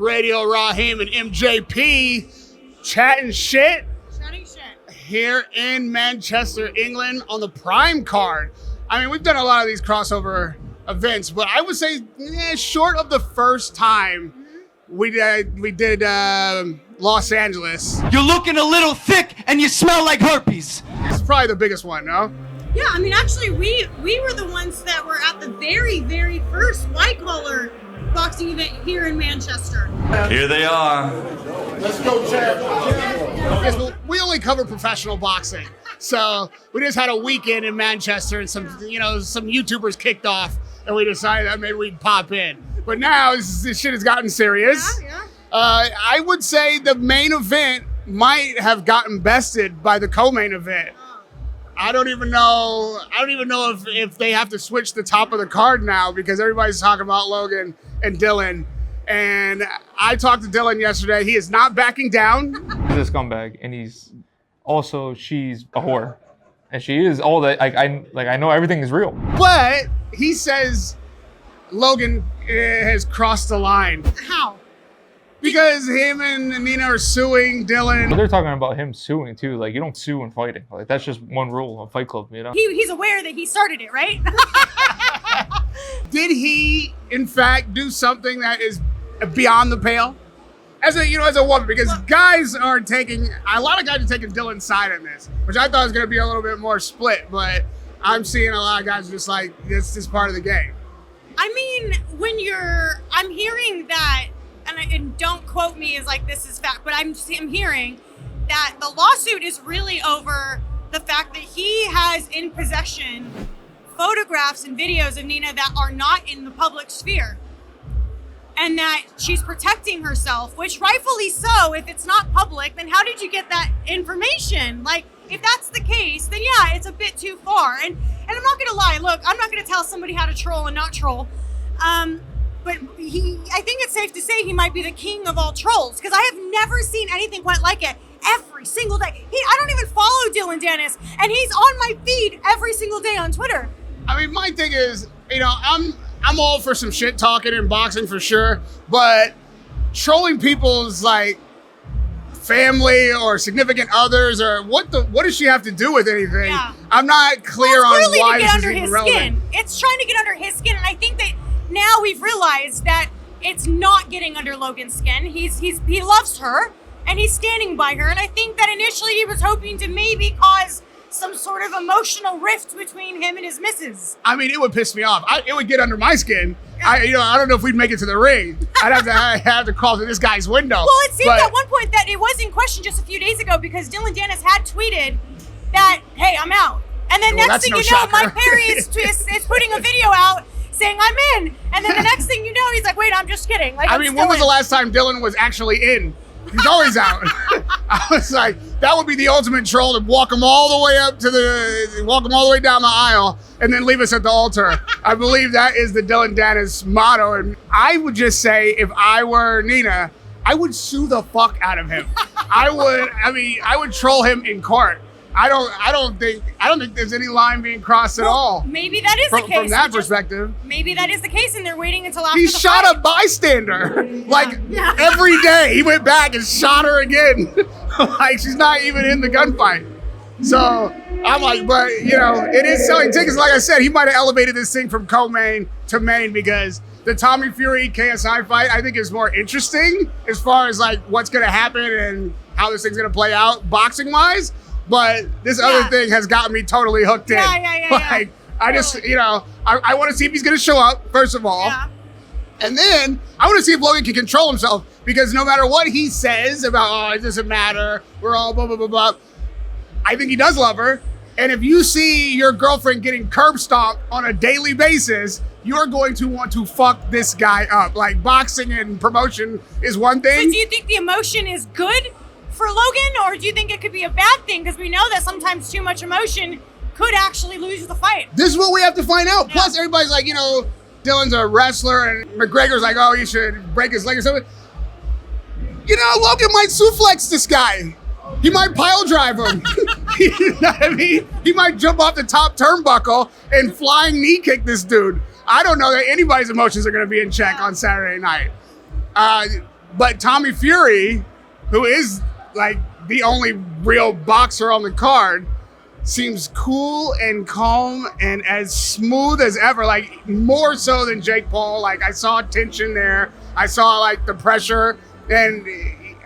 Radio Rahim and MJP chatting shit here in Manchester, England on the Prime card. I mean, we've done a lot of these crossover events, but I would say short of the first time we did Los Angeles. You're looking a little thick and you smell like herpes. It's probably the biggest one, no? Yeah, I mean, actually, we were the ones that were at the very, very first white-collar boxing event here in Manchester. Here they are. Let's go, Chad. Yes, well, we only cover professional boxing. So we just had a weekend in Manchester and some YouTubers kicked off and we decided that maybe we'd pop in. But now this shit has gotten serious. Yeah. I would say the main event might have gotten bested by the co-main event. I don't even know if they have to switch the top of the card now because everybody's talking about Logan and Dillon. And I talked to Dillon yesterday. He is not backing down. He's a scumbag, and she's a whore, and she is all that. I know everything is real. But he says Logan has crossed the line. How? Because him and Nina are suing Dillon. But they're talking about him suing too. Like, you don't sue in fighting. Like, that's just one rule of Fight Club, you know? He's aware that he started it, right? Did he, in fact, do something that is beyond the pale? As a woman, because a lot of guys are taking Dillon's side in this, which I thought was going to be a little bit more split, but I'm seeing a lot of guys just like, this is part of the game. I mean, I'm hearing that, and don't quote me as like this is fact, but I'm hearing that the lawsuit is really over the fact that he has in possession photographs and videos of Nina that are not in the public sphere. And that she's protecting herself, which rightfully so. If it's not public, then how did you get that information? Like, if that's the case, then yeah, it's a bit too far. And I'm not gonna lie, look, I'm not gonna tell somebody how to troll and not troll. But I think it's safe to say he might be the king of all trolls, because I have never seen anything quite like it. Every single day. I don't even follow Dillon Danis, and he's on my feed every single day on Twitter. I mean, my thing is, I'm all for some shit talking in boxing for sure, but trolling people's like family or significant others or what does she have to do with anything? Yeah. I'm not clear on why this is even relevant. Skin. It's trying to get under his skin, and I think that now we've realized that it's not getting under Logan's skin. He loves her and he's standing by her, and I think that initially he was hoping to maybe cause some sort of emotional rift between him and his missus. I mean, it would piss me off. It would get under my skin. I don't know if we'd make it to the ring. I'd have to crawl to this guy's window. Well, it seemed at one point that it was in question just a few days ago because Dillon Danis had tweeted that, hey, I'm out. And then next thing you know, Mike Perry is putting a video out saying I'm in. And then the next thing you know, he's like, wait, I'm just kidding. Like, when was the last time Dillon was actually in? He's always out. I was like, that would be the ultimate troll to walk him all the way down the aisle and then leave us at the altar. I believe that is the Dillon Danis motto. And I would just say, if I were Nina, I would sue the fuck out of him. I would troll him in court. I don't think there's any line being crossed at all. Maybe that is the case. From that perspective. Maybe that is the case, and they're waiting until after he the shot fight. a bystander. Every day he went back and shot her again. Like, she's not even in the gunfight. So I'm like, but it is selling tickets. Like I said, he might have elevated this thing from co-main to main because the Tommy Fury KSI fight I think is more interesting as far as like what's gonna happen and how this thing's gonna play out boxing wise. But this other thing has gotten me totally hooked in. Yeah. I just, I want to see if he's going to show up, first of all. Yeah. And then I want to see if Logan can control himself because no matter what he says about, it doesn't matter, we're all blah, blah, blah, blah. I think he does love her. And if you see your girlfriend getting curb stomped on a daily basis, you're going to want to fuck this guy up. Like, boxing and promotion is one thing. So do you think the emotion is good for Logan, or do you think it could be a bad thing? Because we know that sometimes too much emotion could actually lose the fight. This is what we have to find out. Yeah. Plus, everybody's like, Dillon's a wrestler, and McGregor's like, oh, you should break his leg or something. Logan might suplex this guy. He might pile drive him. You know what I mean? He might jump off the top turnbuckle and flying knee kick this dude. I don't know that anybody's emotions are going to be in check on Saturday night. But Tommy Fury, who is like the only real boxer on the card, seems cool and calm and as smooth as ever, like more so than Jake Paul. Like I saw tension there. I saw like the pressure, and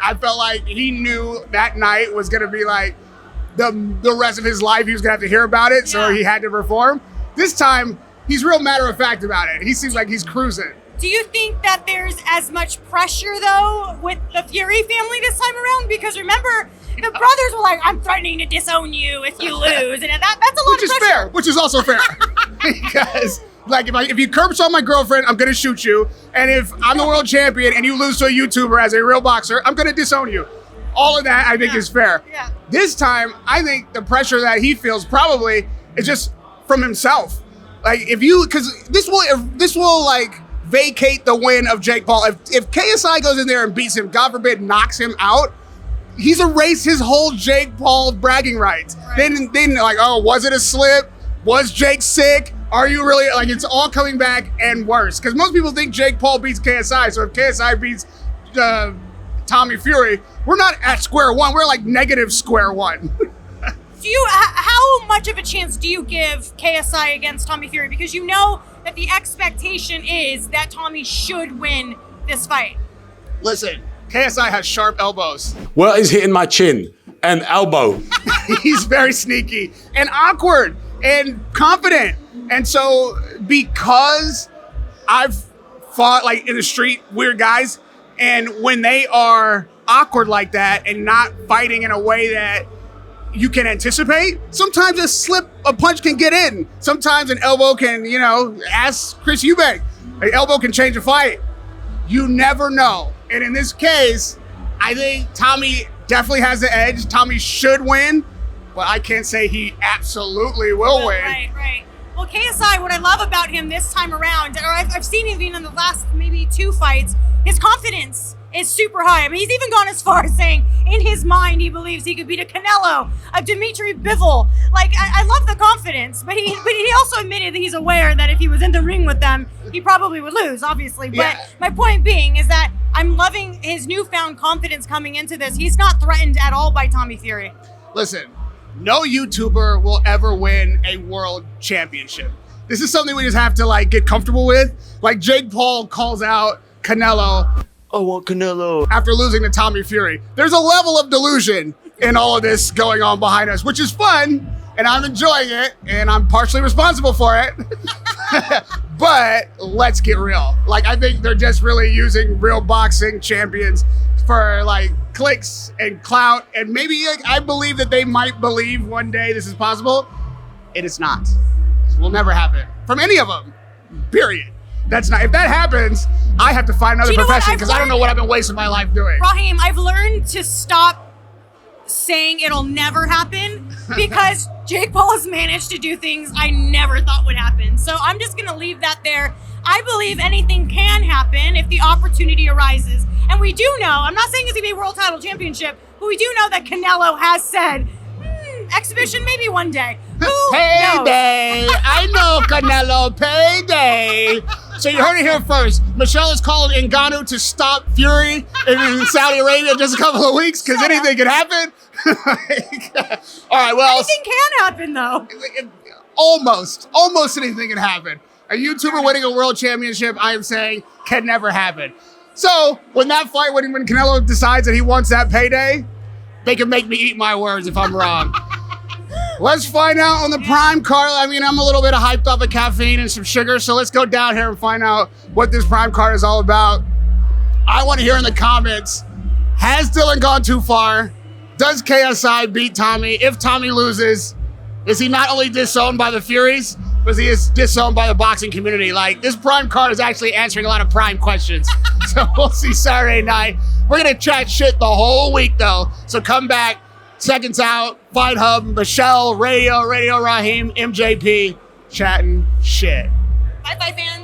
I felt like he knew that night was gonna be like the rest of his life. He was gonna have to hear about it, so he had to perform. This time, he's real matter of fact about it. He seems like he's cruising. Do you think that there's as much pressure, though, with the Fury family this time around? Because remember, the brothers were like, I'm threatening to disown you if you lose. And that's a lot of pressure. Which is fair, which is also fair. Because, like, if you curse on my girlfriend, I'm going to shoot you. And if I'm the world champion and you lose to a YouTuber as a real boxer, I'm going to disown you. All of that, I think, is fair. Yeah. This time, I think the pressure that he feels probably is just from himself. Like, because this will, like, vacate the win of Jake Paul. If KSI goes in there and beats him, God forbid, knocks him out, he's erased his whole Jake Paul bragging rights. Right. Then like, oh, was it a slip? Was Jake sick? Are you really, like, it's all coming back and worse. Because most people think Jake Paul beats KSI, so if KSI beats Tommy Fury, we're not at square one, we're like negative square one. How much of a chance do you give KSI against Tommy Fury? Because you know that the expectation is that Tommy should win this fight. Listen, KSI has sharp elbows. Well, he's hitting my chin and elbow. He's very sneaky and awkward and confident. And so because I've fought like in the street weird guys, and when they are awkward like that and not fighting in a way that you can anticipate, sometimes a punch can get in. Sometimes an elbow can, ask Chris Eubank, an elbow can change a fight. You never know. And in this case, I think Tommy definitely has the edge. Tommy should win, but I can't say he absolutely will win. Right. Well, KSI, what I love about him this time around, or I've seen him in the last maybe 2 fights, his confidence is super high. I mean, he's even gone as far as saying in his mind he believes he could beat a Canelo, a Dimitri Bivol. Like, I love the confidence, but he also admitted that he's aware that if he was in the ring with them, he probably would lose, obviously. But my point being is that I'm loving his newfound confidence coming into this. He's not threatened at all by Tommy Fury. Listen, no YouTuber will ever win a world championship. This is something we just have to like get comfortable with. Like Jake Paul calls out Canelo, I want Canelo. after losing to Tommy Fury. There's a level of delusion in all of this going on behind us, which is fun, and I'm enjoying it, and I'm partially responsible for it. But let's get real. Like, I think they're just really using real boxing champions for like clicks and clout, and maybe like, I believe that they might believe one day this is possible. It is not. This will never happen from any of them, period. That's not, if that happens, I have to find another profession because I don't know what I've been wasting my life doing. Rahim, I've learned to stop saying it'll never happen because Jake Paul has managed to do things I never thought would happen. So I'm just going to leave that there. I believe anything can happen if the opportunity arises. And we do know, I'm not saying it's going to be a world title championship, but we do know that Canelo has said, exhibition maybe one day. Who Payday! knows? I know, Canelo, payday! So you heard it here first. Michelle is calling Ngannou to stop Fury in Saudi Arabia just a couple of weeks because anything could happen. All right, well. Anything can happen, though. Almost anything can happen. A YouTuber winning a world championship, I am saying, can never happen. So when that fight, when Canelo decides that he wants that payday, they can make me eat my words if I'm wrong. Let's find out on the prime card. I mean, I'm a little bit hyped off of caffeine and some sugar, so let's go down here and find out what this prime card is all about. I want to hear in the comments, has Dillon gone too far? Does KSI beat Tommy? If Tommy loses, is he not only disowned by the Furies, but he is disowned by the boxing community? Like, this prime card is actually answering a lot of prime questions. So we'll see Saturday night. We're going to chat shit the whole week, though. So come back. Seconds Out, Fight Hub, Michelle, Radio Rahim, MJP, chatting shit. Bye, fans.